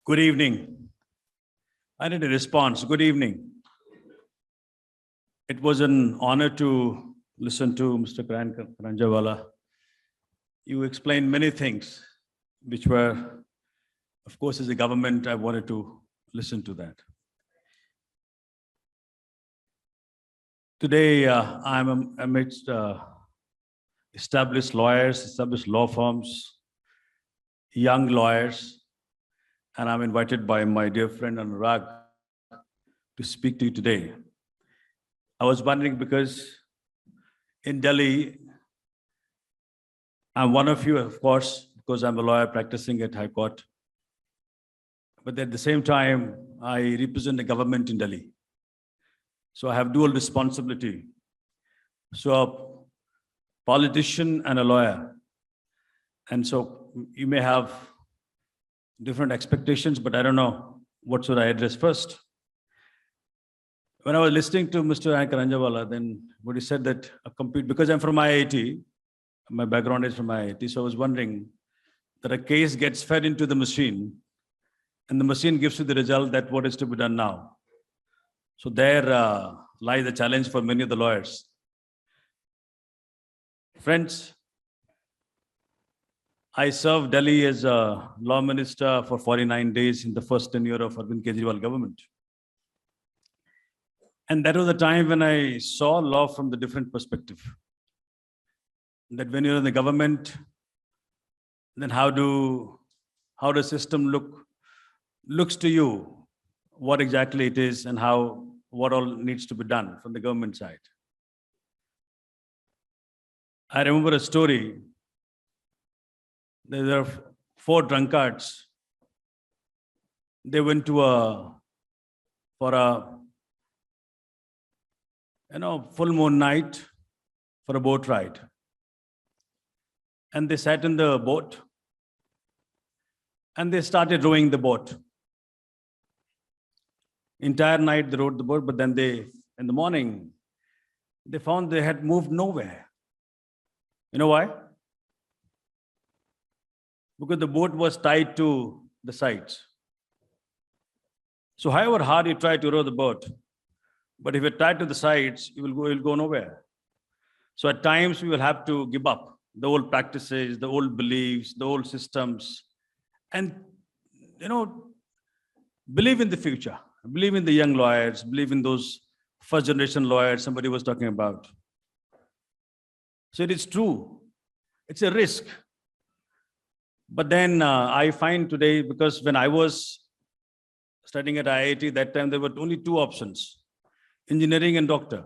Good evening. I need a response. Good evening. It was an honor to listen to Mr. Karanjawala. You explained many things which were, of course, as a government, I wanted to listen to that. Today, I'm amidst established lawyers, established law firms, young lawyers, and I'm invited by my dear friend Anurag to speak to you today. I was wondering because in Delhi, I'm one of you, of course, because I'm a lawyer practicing at High Court. But at the same time, I represent the government in Delhi. So I have dual responsibility. So a politician and a lawyer. And so you may have different expectations, but I don't know what should I address first. When I was listening to Mr. Karanjawala, then what he said that because I'm from IIT, my background is from IIT, so I was wondering that a case gets fed into the machine and the machine gives you the result that what is to be done now. So there lies the challenge for many of the lawyers. Friends, I served Delhi as a law minister for 49 days in the first tenure of Arvind Kejriwal government. And that was the time when I saw law from the different perspective. That when you're in the government, then how the system looks to you, what exactly it is and what all needs to be done from the government side. I remember a story. There are 4 drunkards. They went for a full moon night for a boat ride. And they sat in the boat and they started rowing the boat. Entire night they rowed the boat, but then in the morning, they found they had moved nowhere. You know why? Because the boat was tied to the sides. So however hard you try to row the boat, but if you're tied to the sides, you'll go nowhere. So at times we will have to give up the old practices, the old beliefs, the old systems, and believe in the future, believe in the young lawyers, believe in those first generation lawyers somebody was talking about. So it is true, it's a risk. But then I find today, because when I was studying at IIT, that time there were only 2 options, engineering and doctor.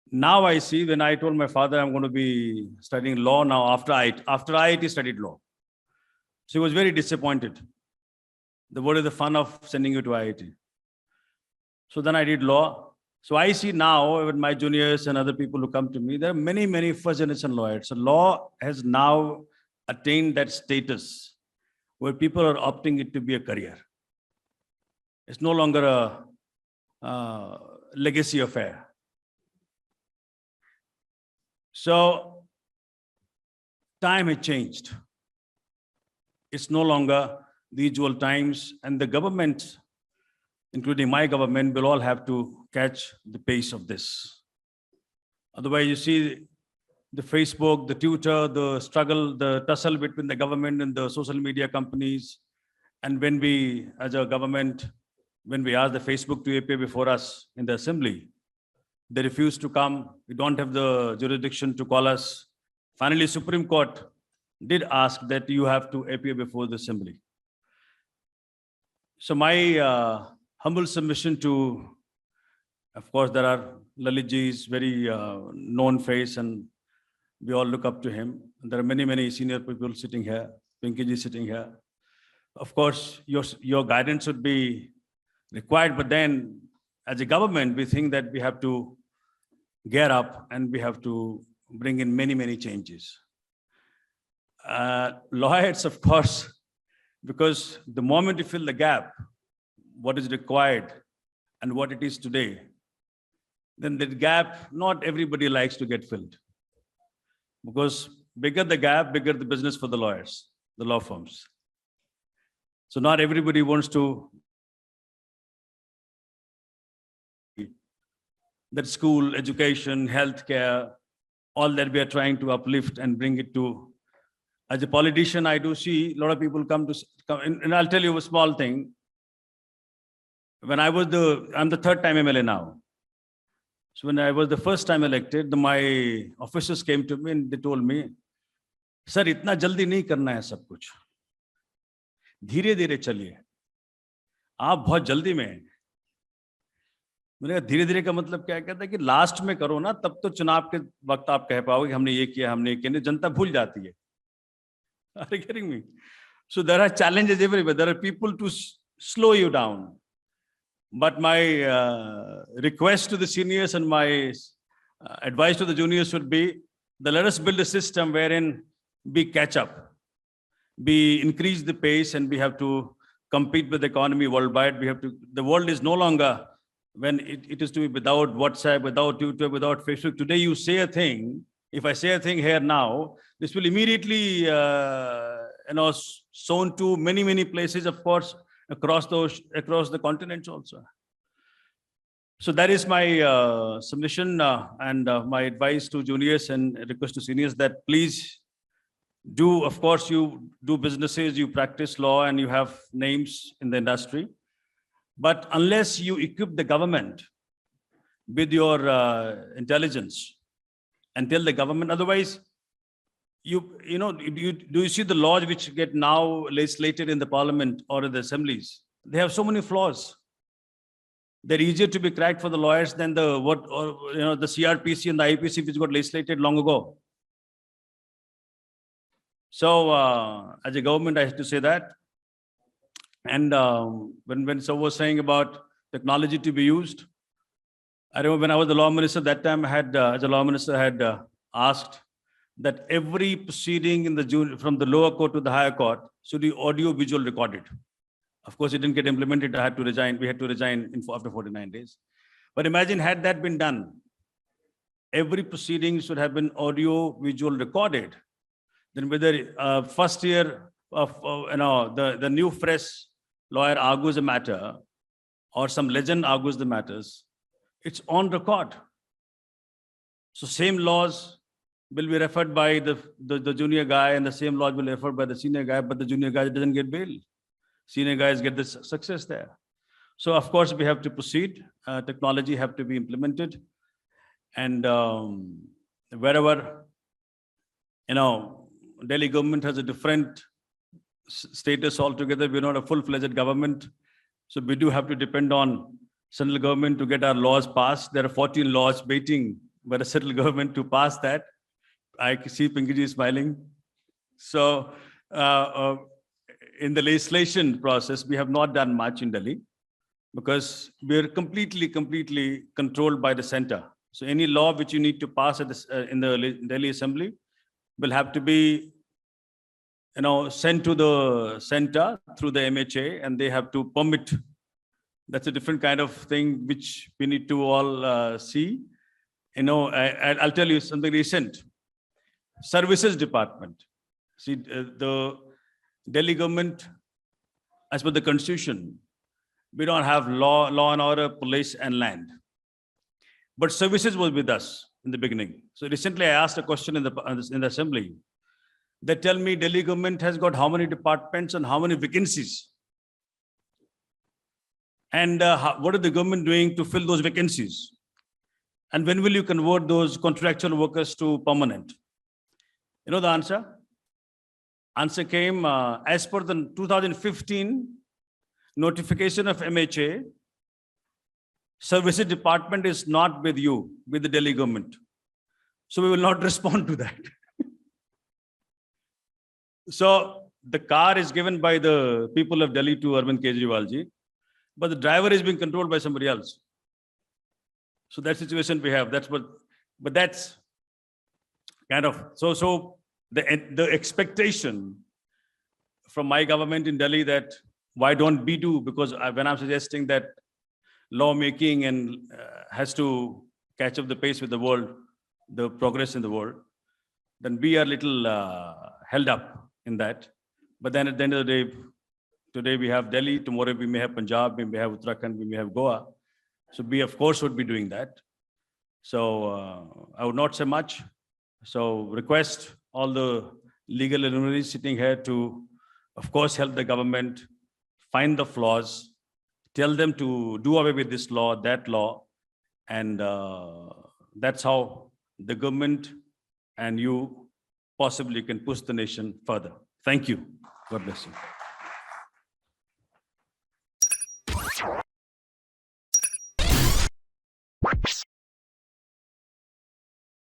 Now I see, when I told my father I'm going to be studying law now after IIT studied law. So he was very disappointed. What is the fun of sending you to IIT? So then I did law. So I see now with my juniors and other people who come to me, there are many, many first generation lawyers. So law has now attained that status where people are opting it to be a career. It's no longer a legacy affair. So time has changed. It's no longer the usual times, and the government, including my government, will all have to catch the pace of this. Otherwise, you see the Facebook, the Twitter, the struggle, the tussle between the government and the social media companies. And when we, as a government, when we asked the Facebook to appear before us in the assembly, they refused to come. We don't have the jurisdiction to call us. Finally, Supreme Court did ask that you have to appear before the assembly. So my humble submission to, of course, there are Lalitji is very known face and we all look up to him. There are many, many senior people sitting here, Pinkiji sitting here. Of course, your guidance would be required, but then as a government, we think that we have to gear up and we have to bring in many, many changes. Lawyers, of course, because the moment you fill the gap, what is required and what it is today, then that gap, not everybody likes to get filled. because bigger the gap, bigger the business for the lawyers, the law firms. So not everybody wants to that school, education, healthcare, all that we are trying to uplift and bring it to. As a politician, I do see a lot of people come, and I'll tell you a small thing. When I'm the third time MLA now. So when I was the first time elected, my officers came to me and they told me, "Sir, itna jaldi nahi karna hai sab kuch. धीरे धीरे चलिए, आप बहुत जल्दी में हैं." मैंने कहा धीरे धीरे का मतलब क्या कहता है कि लास्ट में करो ना, तब तो चुनाव के वक्त आप कह पाओगे हमने ये किया, हमने ये किया, नहीं जनता भूल जाती है. Are you getting me? So there are challenges everywhere. There are people to slow you down. But my request to the seniors and my advice to the juniors would be that let us build a system wherein we catch up, we increase the pace, and we have to compete with the economy worldwide. The world is no longer when it is to be without WhatsApp, without YouTube, without Facebook. Today you say a thing. If I say a thing here now, this will immediately sown to many, many places, of course, across the continents also. So that is my submission and my advice to juniors and request to seniors that please do, of course, you do businesses, you practice law, and you have names in the industry. But unless you equip the government with your intelligence and tell the government, otherwise, do you see the laws which get now legislated in the parliament or in the assemblies? They have so many flaws. They're easier to be cracked for the lawyers than the CRPC and the IPC which got legislated long ago. So as a government, I have to say that. And when someone was saying about technology to be used, I remember when I was the law minister, that time I had, as a law minister, I had asked that every proceeding from the lower court to the higher court should be audio-visual recorded. Of course, it didn't get implemented. I had to resign. We had to resign after 49 days. But imagine had that been done, every proceeding should have been audio-visual recorded. Then whether first year of the new fresh lawyer argues a matter or some legend argues the matters, it's on record. So same laws will be referred by the junior guy, and the same laws will be referred by the senior guy, but the junior guy doesn't get bail. Senior guys get the success there. So of course we have to proceed. Technology have to be implemented, and wherever Delhi government has a different status altogether. We're not a full-fledged government, so we do have to depend on central government to get our laws passed. There are 14 laws waiting by the central government to pass that. I see Pinkaji smiling. So in the legislation process, we have not done much in Delhi because we are completely controlled by the center. So any law which you need to pass in the Delhi Assembly will have to be sent to the center through the MHA, and they have to permit. That's a different kind of thing which we need to all see. I'll tell you something recent. Services department. See, the Delhi government, as per the constitution, we don't have law and order, police and land. But services was with us in the beginning. So recently I asked a question in the assembly. They tell me Delhi government has got how many departments and how many vacancies. And what is the government doing to fill those vacancies? And when will you convert those contractual workers to permanent? You know the answer? Answer came as per the 2015 notification of MHA, services department is not with you, with the Delhi government. So we will not respond to that. So the car is given by the people of Delhi to Arvind Kejriwal ji, but the driver is being controlled by somebody else. So that situation we have. But that's kind of so the expectation from my government in Delhi that why don't we do? Because when I'm suggesting that lawmaking and has to catch up the pace with the world, the progress in the world. then we are little held up in that. But then at the end of the day, today we have Delhi, tomorrow we may have Punjab, we may have Uttarakhand, we may have Goa. So we, of course, would be doing that. So I would not say much. So request all the legal luminaries sitting here to, of course, help the government find the flaws, tell them to do away with this law, that law, and that's how the government and you possibly can push the nation further. Thank you. God bless you.